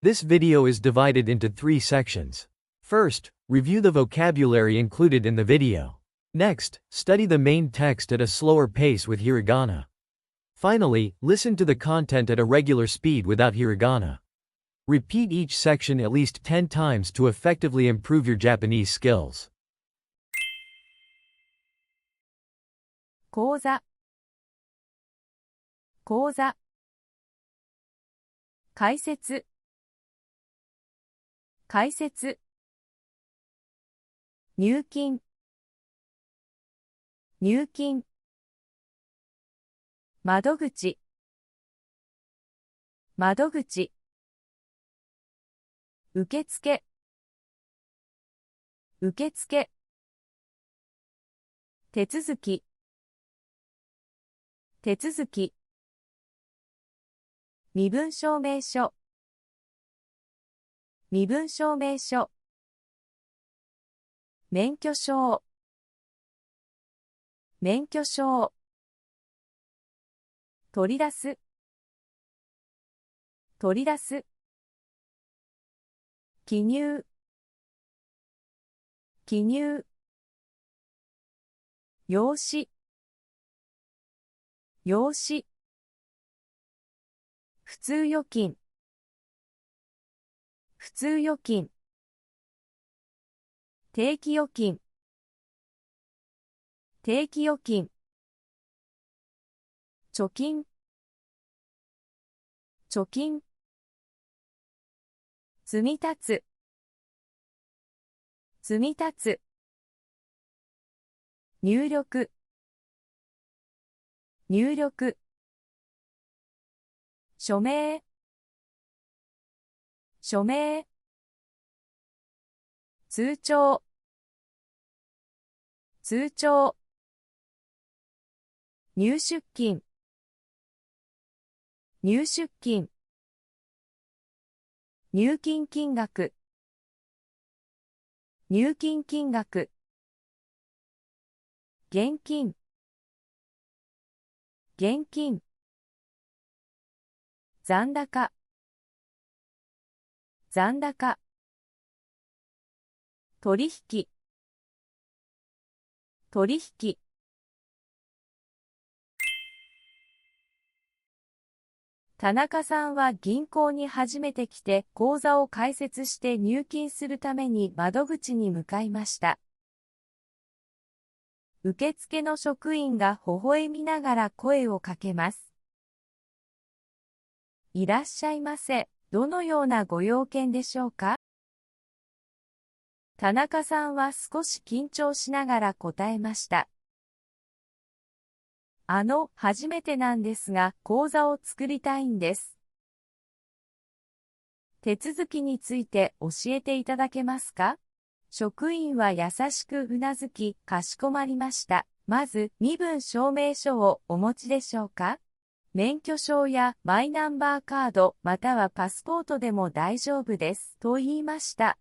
This video is divided into 3 sections. First, review the vocabulary included in the video. Next, study the main text at a slower pace with hiragana. Finally, listen to the content at a regular speed without hiragana. Repeat each section at least 10 times to effectively improve your Japanese skills. 講座講座解説解説入金入金窓口窓口受付受付手続き手続き身分証明書身分証明書免許証免許証取り出す取り出す記入記入用紙用紙普通預金普通預金定期預金定期預金貯金貯金積み立つ積み立つ入力入力署名署名通帳通帳入出金入出金入金金額入金金額現金現金残高残高取引取引田中さんは銀行に初めて来て口座を開設して入金するために窓口に向かいました。受付の職員が微笑みながら声をかけます。いらっしゃいませ。どのようなご用件でしょうか？田中さんは少し緊張しながら答えました。初めてなんですが、口座を作りたいんです。手続きについて教えていただけますか？職員は優しくうなずき、かしこまりました。まず、身分証明書をお持ちでしょうか？免許証やマイナンバーカード、またはパスポートでも大丈夫です。と言いました。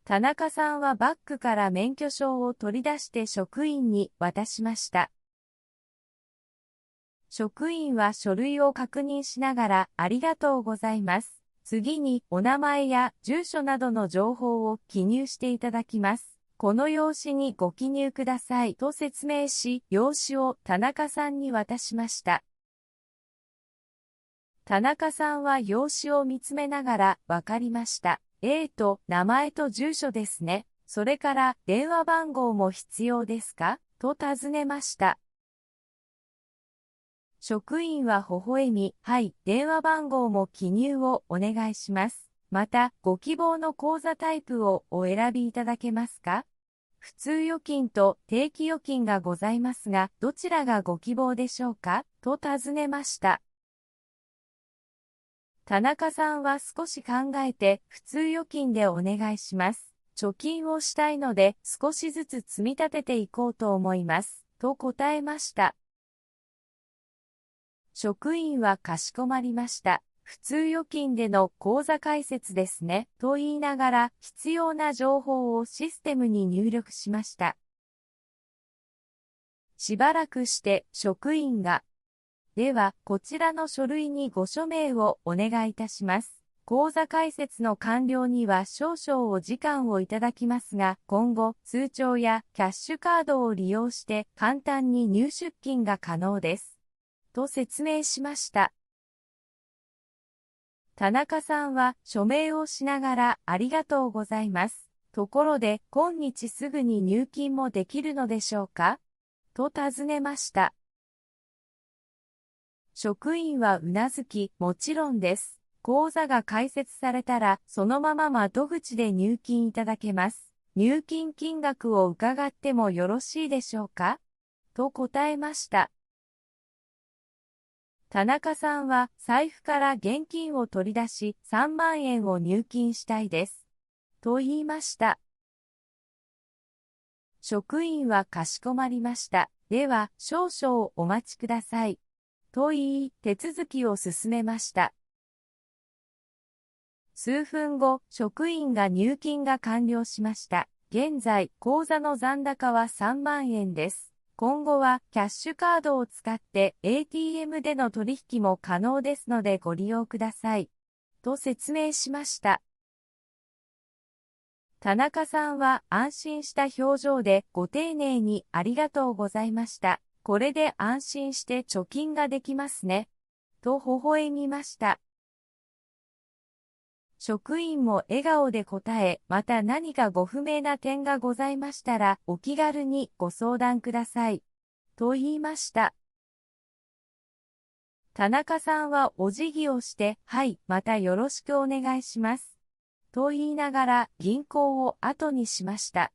田中さんはバッグから免許証を取り出して職員に渡しました。職員は書類を確認しながらありがとうございます。次にお名前や住所などの情報を記入していただきます。この用紙にご記入くださいと説明し、用紙を田中さんに渡しました。田中さんは用紙を見つめながらわかりました。名前と住所ですね。それから電話番号も必要ですか？と尋ねました。職員は微笑み、はい、電話番号も記入をお願いします。また、ご希望の口座タイプをお選びいただけますか？普通預金と定期預金がございますが、どちらがご希望でしょうか？と尋ねました。田中さんは少し考えて、普通預金でお願いします。貯金をしたいので、少しずつ積み立てていこうと思います。と答えました。職員はかしこまりました。普通預金での口座開設ですね。と言いながら、必要な情報をシステムに入力しました。しばらくして職員が、では、こちらの書類にご署名をお願いいたします。口座開設の完了には少々お時間をいただきますが、今後、通帳やキャッシュカードを利用して簡単に入出金が可能です。と説明しました。田中さんは署名をしながらありがとうございます。ところで、今日すぐに入金もできるのでしょうかと尋ねました。職員はうなずき、もちろんです。口座が開設されたら、そのまま窓口で入金いただけます。入金金額を伺ってもよろしいでしょうかと答えました。田中さんは財布から現金を取り出し3万円を入金したいです。と言いました。職員はかしこまりました。では、少々お待ちください。と言い、手続きを進めました。数分後、職員が入金が完了しました。現在、口座の残高は3万円です。今後はキャッシュカードを使って ATM での取引も可能ですのでご利用ください。と説明しました。田中さんは安心した表情でご丁寧にありがとうございました。これで安心して貯金ができますね。と微笑みました。職員も笑顔で答え、また何かご不明な点がございましたら、お気軽にご相談ください。と言いました。田中さんはお辞儀をして、はい、またよろしくお願いします。と言いながら銀行を後にしました。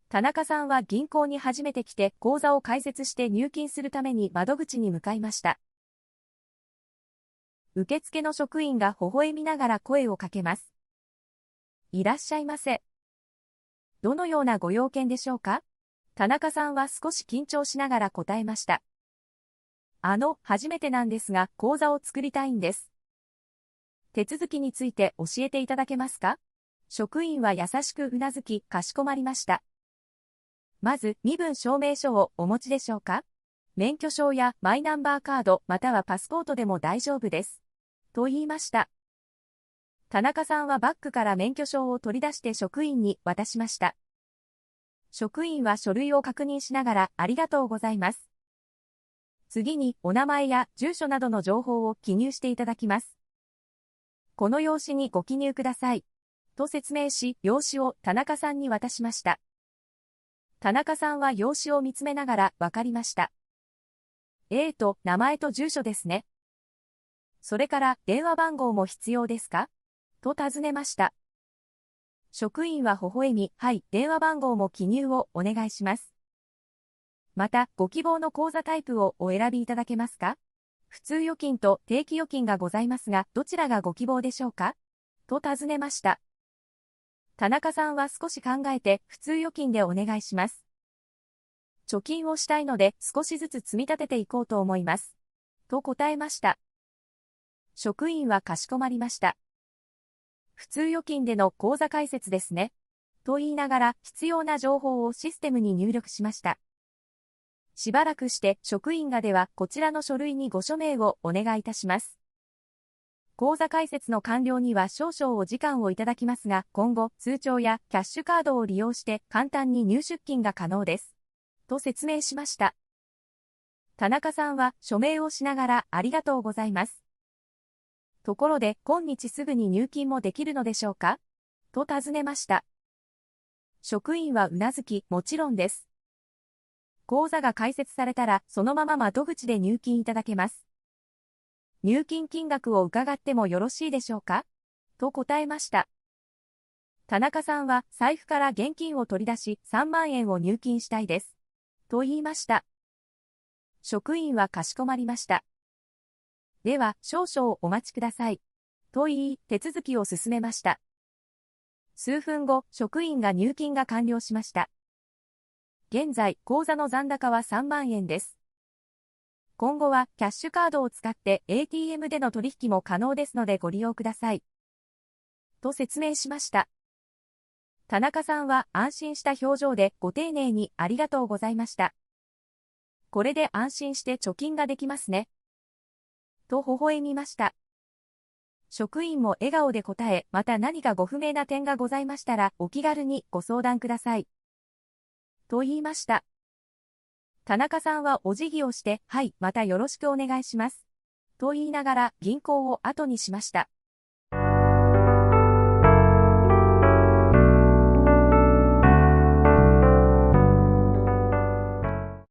田中さんは銀行に初めて来て口座を開設して入金するために窓口に向かいました。受付の職員が微笑みながら声をかけます。いらっしゃいませ。どのようなご用件でしょうか？田中さんは少し緊張しながら答えました。初めてなんですが、口座を作りたいんです。手続きについて教えていただけますか？職員は優しくうなずき、かしこまりました。まず、身分証明書をお持ちでしょうか？免許証やマイナンバーカードまたはパスポートでも大丈夫です。と言いました。田中さんはバッグから免許証を取り出して職員に渡しました。職員は書類を確認しながらありがとうございます。次にお名前や住所などの情報を記入していただきます。この用紙にご記入ください。と説明し、用紙を田中さんに渡しました。田中さんは用紙を見つめながらわかりました。名前と住所ですね。それから電話番号も必要ですか？と尋ねました。職員は微笑み、はい、電話番号も記入をお願いします。また、ご希望の口座タイプをお選びいただけますか？普通預金と定期預金がございますが、どちらがご希望でしょうか？と尋ねました。田中さんは少し考えて、普通預金でお願いします。貯金をしたいので、少しずつ積み立てていこうと思います。と答えました。職員はかしこまりました。普通預金での口座開設ですね。と言いながら必要な情報をシステムに入力しました。しばらくして職員がではこちらの書類にご署名をお願いいたします。口座開設の完了には少々お時間をいただきますが、今後通帳やキャッシュカードを利用して簡単に入出金が可能です。と説明しました。田中さんは署名をしながらありがとうございます。ところで、今日すぐに入金もできるのでしょうか？と尋ねました。職員はうなずき、もちろんです。口座が開設されたら、そのまま窓口で入金いただけます。入金金額を伺ってもよろしいでしょうか？と答えました。田中さんは財布から現金を取り出し、3万円を入金したいです。と言いました。職員はかしこまりました。では、少々お待ちください。と言い、手続きを進めました。数分後、職員が入金が完了しました。現在、口座の残高は3万円です。今後は、キャッシュカードを使って ATM での取引も可能ですのでご利用ください。と説明しました。田中さんは安心した表情でご丁寧にありがとうございました。これで安心して貯金ができますね。と微笑みました。職員も笑顔で答え、また何かご不明な点がございましたらお気軽にご相談ください。と言いました。田中さんはお辞儀をして、はい、またよろしくお願いします。と言いながら銀行を後にしました。